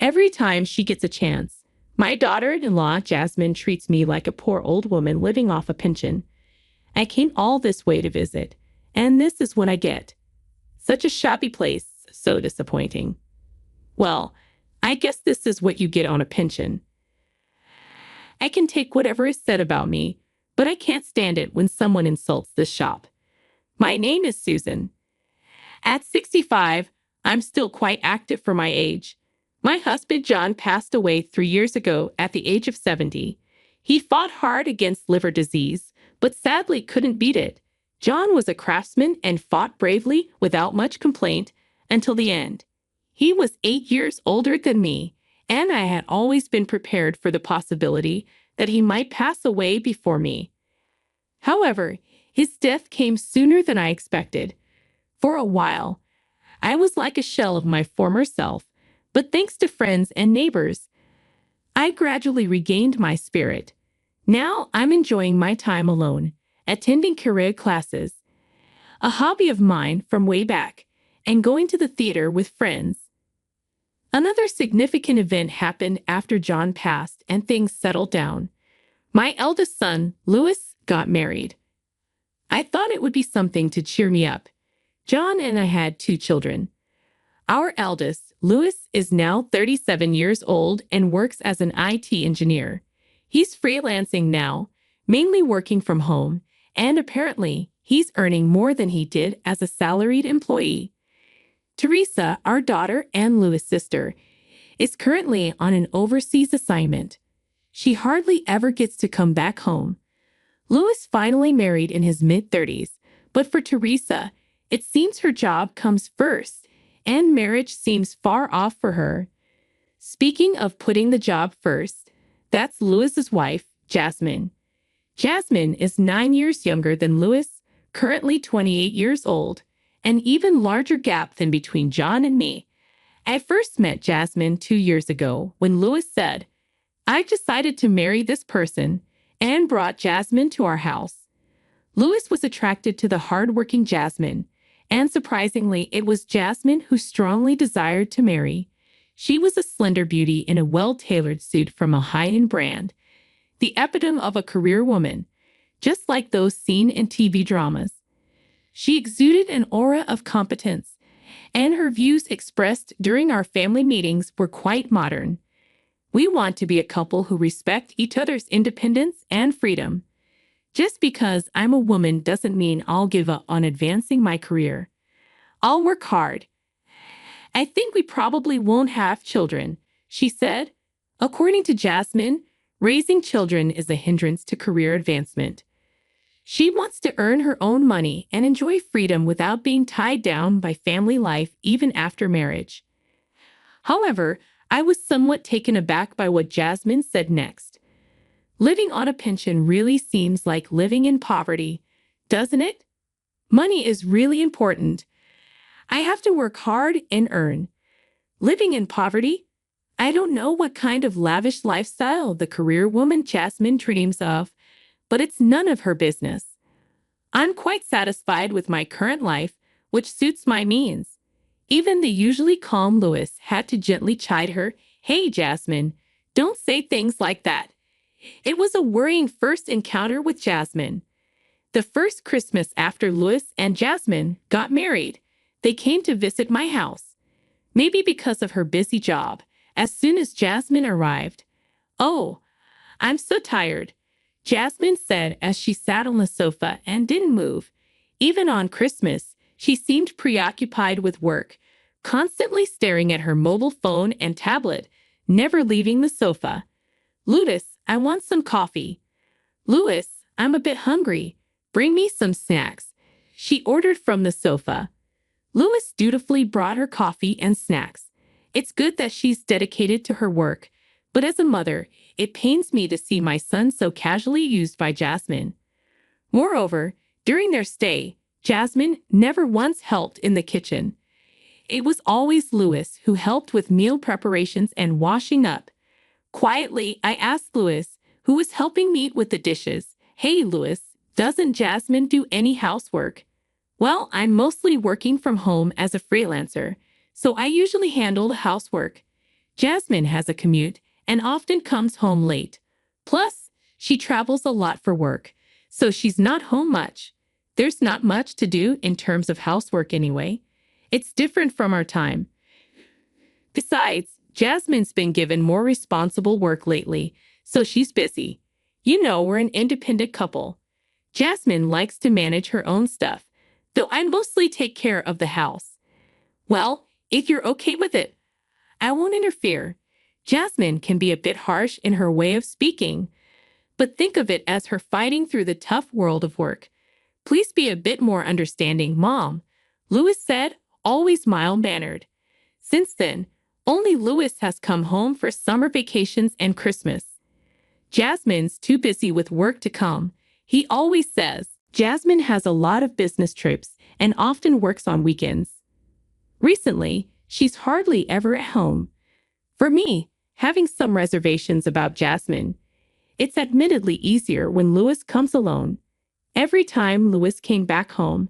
every time she gets a chance. My daughter-in-law, Jasmine, treats me like a poor old woman living off a pension. I came all this way to visit, and this is what I get. Such a shabby place, so disappointing. Well, I guess this is what you get on a pension. I can take whatever is said about me, but I can't stand it when someone insults this shop. My name is Susan. At 65, I'm still quite active for my age. My husband John passed away 3 years ago at the age of 70. He fought hard against liver disease, but sadly couldn't beat it. John was a craftsman and fought bravely without much complaint until the end. He was 8 years older than me, and I had always been prepared for the possibility that he might pass away before me. However, his death came sooner than I expected. For a while, I was like a shell of my former self, but thanks to friends and neighbors, I gradually regained my spirit. Now I'm enjoying my time alone, attending career classes, a hobby of mine from way back, and going to the theater with friends. Another significant event happened after John passed and things settled down. My eldest son, Louis, got married. I thought it would be something to cheer me up. John and I had 2 children. Our eldest, Louis, is now 37 years old and works as an IT engineer. He's freelancing now, mainly working from home, and apparently he's earning more than he did as a salaried employee. Teresa, our daughter and Louis' sister, is currently on an overseas assignment. She hardly ever gets to come back home. Louis finally married in his mid-30s, but for Teresa, it seems her job comes first, and marriage seems far off for her. Speaking of putting the job first, that's Louis's wife, Jasmine. Jasmine is 9 years younger than Louis, currently 28 years old, an even larger gap than between John and me. I first met Jasmine 2 years ago when Louis said, "I've decided to marry this person," and brought Jasmine to our house. Louis was attracted to the hard-working Jasmine, and surprisingly, it was Jasmine who strongly desired to marry. She was a slender beauty in a well-tailored suit from a high-end brand, the epitome of a career woman, just like those seen in TV dramas. She exuded an aura of competence, and her views expressed during our family meetings were quite modern. We want to be a couple who respect each other's independence and freedom. Just because I'm a woman doesn't mean I'll give up on advancing my career. I'll work hard. I think we probably won't have children, she said. According to Jasmine, raising children is a hindrance to career advancement. She wants to earn her own money and enjoy freedom without being tied down by family life even after marriage. However, I was somewhat taken aback by what Jasmine said next. Living on a pension really seems like living in poverty, doesn't it? Money is really important. I have to work hard and earn. Living in poverty? I don't know what kind of lavish lifestyle the career woman Jasmine dreams of, but it's none of her business. I'm quite satisfied with my current life, which suits my means. Even the usually calm Louis had to gently chide her, "Hey, Jasmine, don't say things like that." It was a worrying first encounter with Jasmine. The first Christmas after Louis and Jasmine got married, they came to visit my house. Maybe because of her busy job, as soon as Jasmine arrived. "Oh, I'm so tired," Jasmine said as she sat on the sofa and didn't move. Even on Christmas, she seemed preoccupied with work, constantly staring at her mobile phone and tablet, never leaving the sofa. "Louis, I want some coffee." "Louis, I'm a bit hungry. Bring me some snacks," she ordered from the sofa. Louis dutifully brought her coffee and snacks. It's good that she's dedicated to her work, but as a mother, it pains me to see my son so casually used by Jasmine. Moreover, during their stay, Jasmine never once helped in the kitchen. It was always Louis who helped with meal preparations and washing up. Quietly, I asked Louis, who was helping me with the dishes, "Hey, Louis, doesn't Jasmine do any housework?" "Well, I'm mostly working from home as a freelancer, so I usually handle the housework," Jasmine has a commute and often comes home late. Plus, she travels a lot for work, so she's not home much. There's not much to do in terms of housework anyway. It's different from our time. Besides, Jasmine's been given more responsible work lately, so she's busy. You know, we're an independent couple. Jasmine likes to manage her own stuff, though I mostly take care of the house. Well, if you're okay with it, I won't interfere. Jasmine can be a bit harsh in her way of speaking, but think of it as her fighting through the tough world of work. Please be a bit more understanding, Mom, Louis said, always mild-mannered. Since then, only Louis has come home for summer vacations and Christmas. Jasmine's too busy with work to come. He always says Jasmine has a lot of business trips and often works on weekends. Recently, she's hardly ever at home. For me, having some reservations about Jasmine, it's admittedly easier when Louis comes alone. Every time Louis came back home,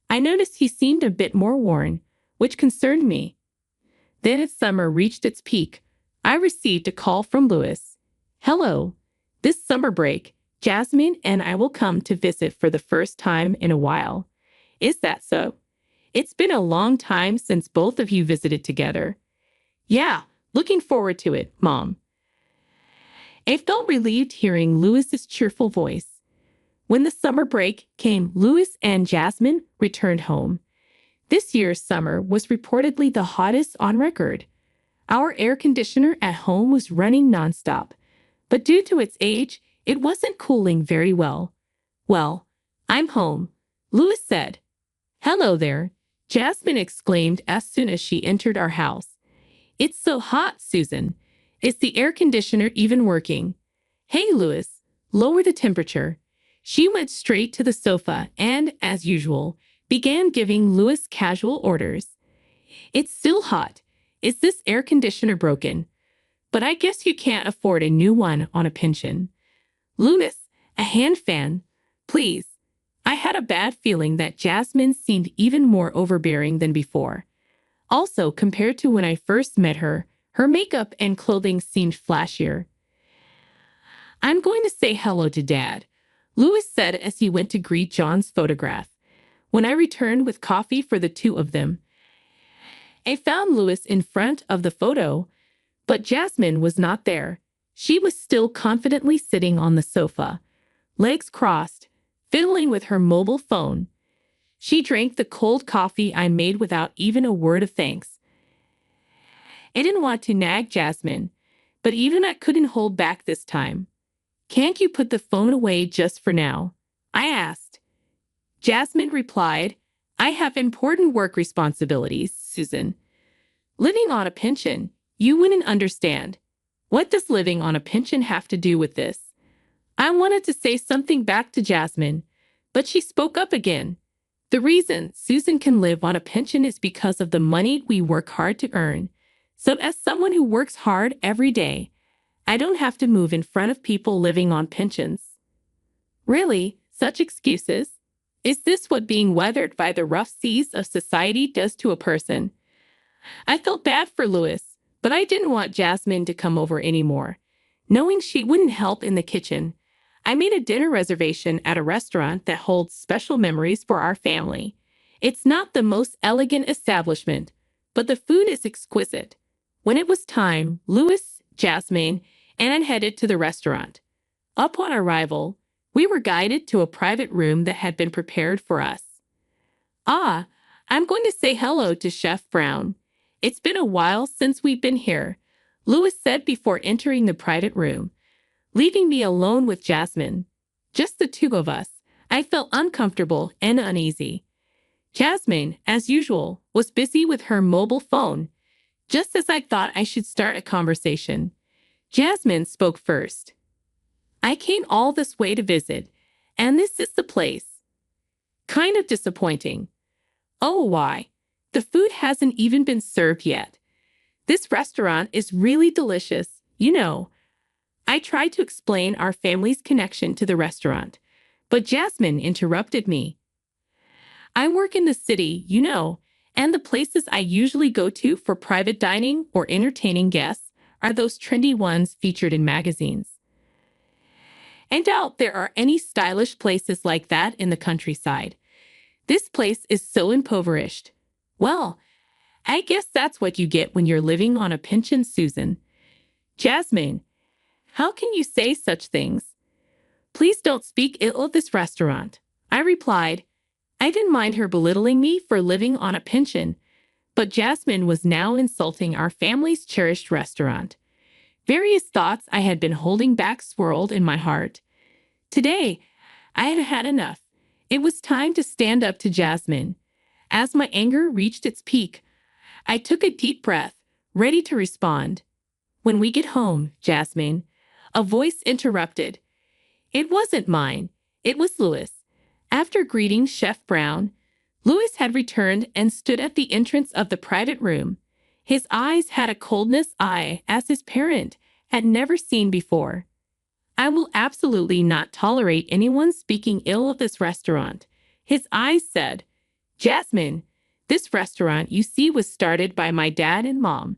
I noticed he seemed a bit more worn, which concerned me. Then as summer reached its peak, I received a call from Louis. "Hello. This summer break, Jasmine and I will come to visit for the first time in a while. Is that so? It's been a long time since both of you visited together." "Yeah, looking forward to it, Mom." I felt relieved hearing Louis's cheerful voice. When the summer break came, Louis and Jasmine returned home. This year's summer was reportedly the hottest on record. Our air conditioner at home was running nonstop, but due to its age, it wasn't cooling very well. "Well, I'm home," Louis said. "Hello there," Jasmine exclaimed as soon as she entered our house. "It's so hot, Susan. Is the air conditioner even working?" "Hey, Louis, lower the temperature." She went straight to the sofa and, as usual, began giving Louis casual orders. "It's still hot. Is this air conditioner broken? But I guess you can't afford a new one on a pension." "Louis, a hand fan, please." I had a bad feeling that Jasmine seemed even more overbearing than before. Also, compared to when I first met her, her makeup and clothing seemed flashier. "I'm going to say hello to Dad," Louis said as he went to greet John's photograph. When I returned with coffee for the two of them, I found Louis in front of the photo, but Jasmine was not there. She was still confidently sitting on the sofa, legs crossed, fiddling with her mobile phone. She drank the cold coffee I made without even a word of thanks. I didn't want to nag Jasmine, but even I couldn't hold back this time. "Can't you put the phone away just for now?" I asked. Jasmine replied, "I have important work responsibilities, Susan. Living on a pension, you wouldn't understand. What does living on a pension have to do with this?" I wanted to say something back to Jasmine, but she spoke up again. "The reason Susan can live on a pension is because of the money we work hard to earn. So as someone who works hard every day, I don't have to move in front of people living on pensions." Really? Such excuses? Is this what being weathered by the rough seas of society does to a person? I felt bad for Louis, but I didn't want Jasmine to come over anymore. Knowing she wouldn't help in the kitchen, I made a dinner reservation at a restaurant that holds special memories for our family. It's not the most elegant establishment, but the food is exquisite. When it was time, Louis, Jasmine, and I headed to the restaurant. Upon arrival, we were guided to a private room that had been prepared for us. "Ah, I'm going to say hello to Chef Brown. It's been a while since we've been here," Louis said before entering the private room, leaving me alone with Jasmine. Just the two of us. I felt uncomfortable and uneasy. Jasmine, as usual, was busy with her mobile phone, just as I thought I should start a conversation. Jasmine spoke first. "I came all this way to visit, and this is the place. Kind of disappointing." "Oh, why? The food hasn't even been served yet. This restaurant is really delicious, you know." I tried to explain our family's connection to the restaurant, but Jasmine interrupted me. "I work in the city, you know, and the places I usually go to for private dining or entertaining guests are those trendy ones featured in magazines. I doubt there are any stylish places like that in the countryside. This place is so impoverished. Well, I guess that's what you get when you're living on a pension, Susan. Jasmine, how can you say such things? Please don't speak ill of this restaurant. I replied. I didn't mind her belittling me for living on a pension, but Jasmine was now insulting our family's cherished restaurant. Various thoughts I had been holding back swirled in my heart. Today, I had had enough. It was time to stand up to Jasmine. As my anger reached its peak, I took a deep breath, ready to respond. When we get home, Jasmine, a voice interrupted. It wasn't mine. It was Louis. After greeting Chef Brown, Louis had returned and stood at the entrance of the private room. His eyes had a coldness as his parent had never seen before. I will absolutely not tolerate anyone speaking ill of this restaurant. His eyes said, Jasmine, this restaurant you see was started by my dad and mom.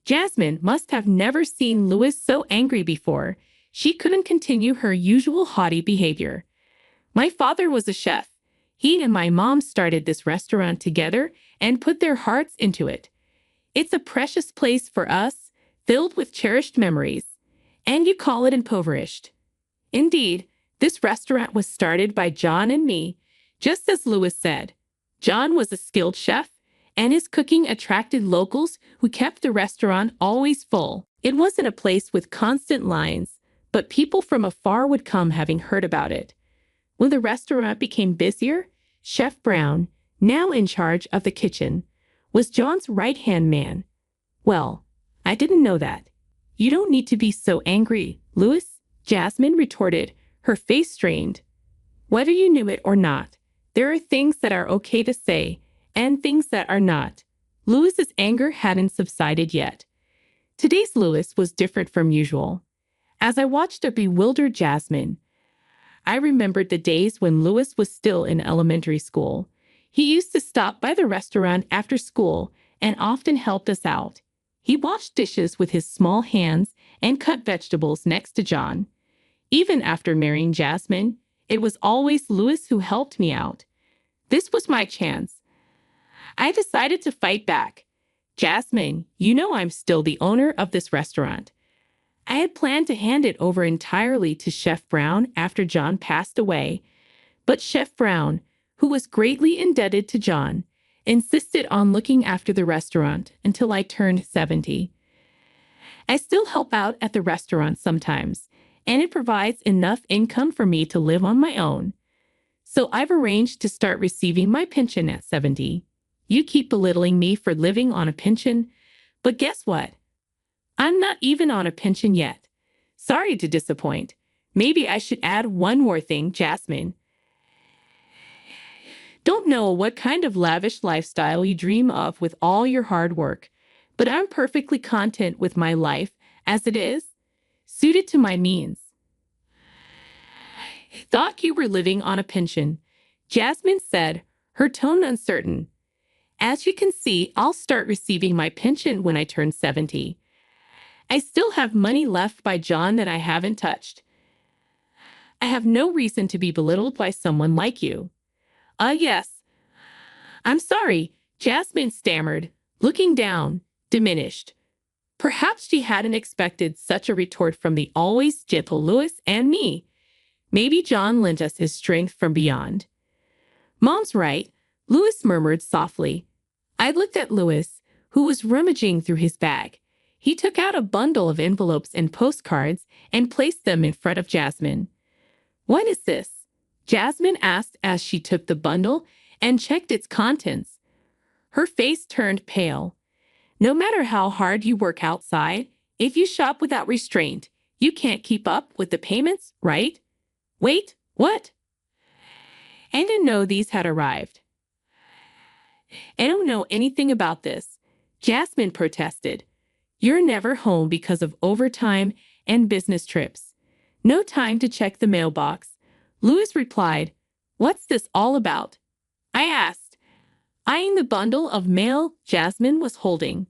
Jasmine must have never seen Louis so angry before. She couldn't continue her usual haughty behavior. My father was a chef. He and my mom started this restaurant together and put their hearts into it. It's a precious place for us, filled with cherished memories. And you call it impoverished. Indeed, this restaurant was started by John and me, just as Louis said. John was a skilled chef, and his cooking attracted locals who kept the restaurant always full. It wasn't a place with constant lines, but people from afar would come having heard about it. When the restaurant became busier, Chef Brown, now in charge of the kitchen, was John's right-hand man. Well, I didn't know that. You don't need to be so angry, Louis, Jasmine retorted, her face strained. Whether you knew it or not, there are things that are okay to say and things that are not. Louis's anger hadn't subsided yet. Today's Louis was different from usual. As I watched a bewildered Jasmine, I remembered the days when Louis was still in elementary school. He used to stop by the restaurant after school and often helped us out. He washed dishes with his small hands and cut vegetables next to John. Even after marrying Jasmine, it was always Louis who helped me out. This was my chance. I decided to fight back. Jasmine, you know I'm still the owner of this restaurant. I had planned to hand it over entirely to Chef Brown after John passed away, but Chef Brown, who was greatly indebted to John, insisted on looking after the restaurant until I turned 70. I still help out at the restaurant sometimes, and it provides enough income for me to live on my own. So I've arranged to start receiving my pension at 70. You keep belittling me for living on a pension, but guess what? I'm not even on a pension yet. Sorry to disappoint. Maybe I should add one more thing, Jasmine. Don't know what kind of lavish lifestyle you dream of with all your hard work, but I'm perfectly content with my life as it is, suited to my means. Thought you were living on a pension, Jasmine said, her tone uncertain. As you can see, I'll start receiving my pension when I turn 70. I still have money left by John that I haven't touched. I have no reason to be belittled by someone like you. Yes. I'm sorry, Jasmine stammered, looking down, diminished. Perhaps she hadn't expected such a retort from the always gentle Louis and me. Maybe John lent us his strength from beyond. Mom's right, Louis murmured softly. I looked at Louis, who was rummaging through his bag. He took out a bundle of envelopes and postcards and placed them in front of Jasmine. What is this? Jasmine asked as she took the bundle and checked its contents. Her face turned pale. No matter how hard you work outside, if you shop without restraint, you can't keep up with the payments, right? Wait, what? I didn't know these had arrived. I don't know anything about this, Jasmine protested. You're never home because of overtime and business trips. No time to check the mailbox. Louis replied, What's this all about? I asked, eyeing the bundle of mail Jasmine was holding.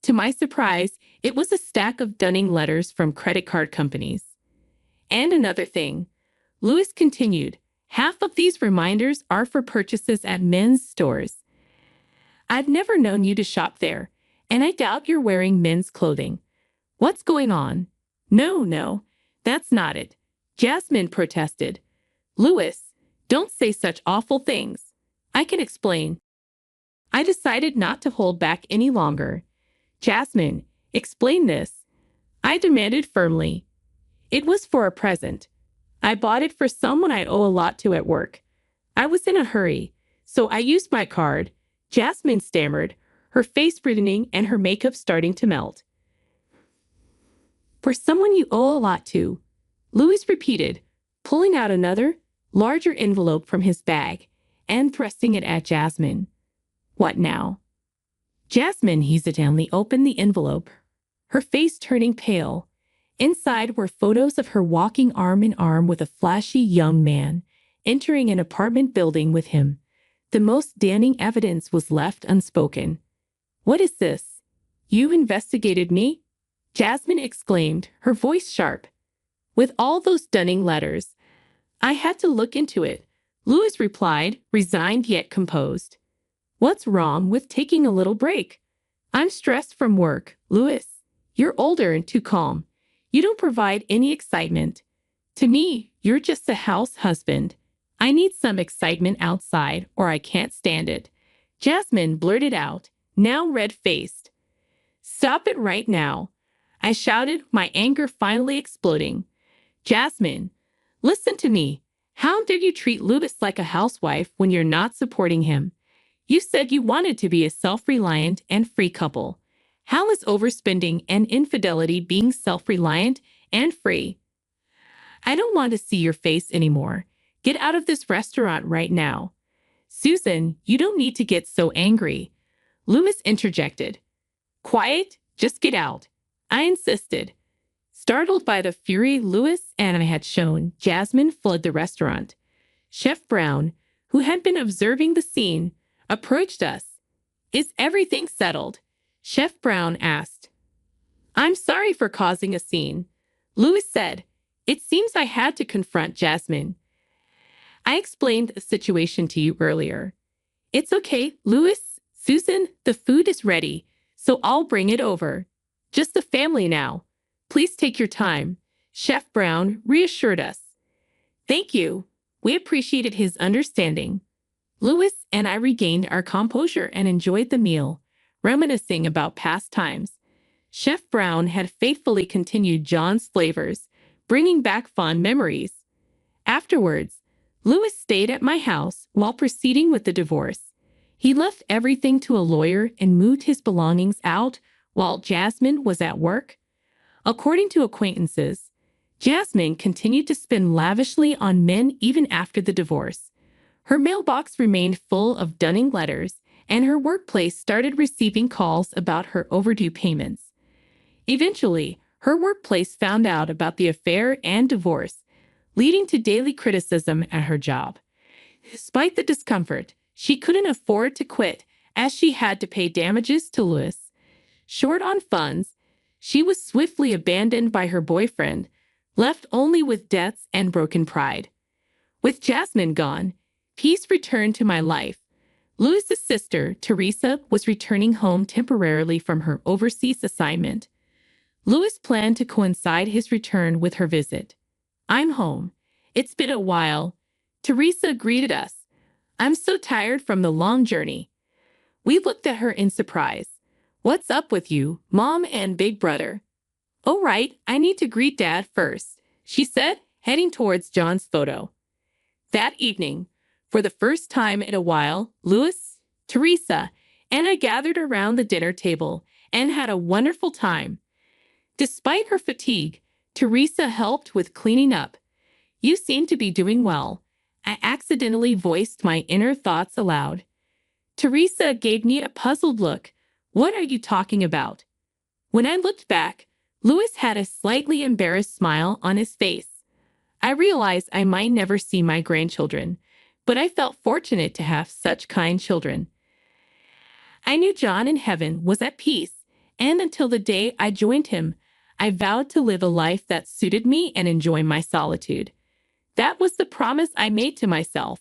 To my surprise, It was a stack of dunning letters from credit card companies. And another thing, Lewis continued, half of these reminders are for purchases at men's stores. I've never known you to shop there, and I doubt you're wearing men's clothing. What's going on? No, that's not it. Jasmine protested. Lewis, don't say such awful things. I can explain. I decided not to hold back any longer. Jasmine, explain this. I demanded firmly. It was for a present. I bought it for someone I owe a lot to at work. I was in a hurry, so I used my card. Jasmine stammered, her face reddening and her makeup starting to melt. For someone you owe a lot to, Louis repeated, pulling out another, larger envelope from his bag and thrusting it at Jasmine. What now? Jasmine hesitantly opened the envelope, her face turning pale. Inside were photos of her walking arm in arm with a flashy young man, entering an apartment building with him. The most damning evidence was left unspoken. What is this? You investigated me? Jasmine exclaimed, her voice sharp. With all those dunning letters, I had to look into it, Louis replied, resigned yet composed. What's wrong with taking a little break? I'm stressed from work, Louis. You're older and too calm. You don't provide any excitement. To me, you're just a house husband. I need some excitement outside or I can't stand it. Jasmine blurted out, now red-faced. Stop it right now, I shouted, my anger finally exploding. Jasmine, listen to me. How dare you treat Louis like a housewife when you're not supporting him? You said you wanted to be a self-reliant and free couple. How is overspending and infidelity being self-reliant and free? I don't want to see your face anymore. Get out of this restaurant right now. Susan, you don't need to get so angry. Louis interjected. Quiet, just get out. I insisted. Startled by the fury Louis and I had shown, Jasmine fled the restaurant. Chef Brown, who had been observing the scene, approached us. Is everything settled? Chef Brown asked. I'm sorry for causing a scene, Louis said. It seems I had to confront Jasmine. I explained the situation to you earlier. It's okay, Louis. Susan, the food is ready, so I'll bring it over. Just the family now. Please take your time, Chef Brown reassured us. Thank you. We appreciated his understanding. Louis and I regained our composure and enjoyed the meal, reminiscing about past times. Chef Brown had faithfully continued John's flavors, bringing back fond memories. Afterwards, Louis stayed at my house while proceeding with the divorce. He left everything to a lawyer and moved his belongings out while Jasmine was at work. According to acquaintances, Jasmine continued to spend lavishly on men even after the divorce. Her mailbox remained full of dunning letters, and her workplace started receiving calls about her overdue payments. Eventually, her workplace found out about the affair and divorce, leading to daily criticism at her job. Despite the discomfort, she couldn't afford to quit as she had to pay damages to Louis. Short on funds, she was swiftly abandoned by her boyfriend, left only with debts and broken pride. With Jasmine gone, peace returned to my life. Louis's sister, Teresa, was returning home temporarily from her overseas assignment. Louis planned to coincide his return with her visit. I'm home. It's been a while. Teresa greeted us. I'm so tired from the long journey. We looked at her in surprise. What's up with you, Mom and Big Brother? Oh, right, I need to greet Dad first, she said, heading towards John's photo. That evening, for the first time in a while, Louis, Teresa, and I gathered around the dinner table and had a wonderful time. Despite her fatigue, Teresa helped with cleaning up. You seem to be doing well. I accidentally voiced my inner thoughts aloud. Teresa gave me a puzzled look. What are you talking about? When I looked back, Louis had a slightly embarrassed smile on his face. I realized I might never see my grandchildren, but I felt fortunate to have such kind children. I knew John in heaven was at peace, And until the day I joined him, I vowed to live a life that suited me and enjoy my solitude. That was the promise I made to myself.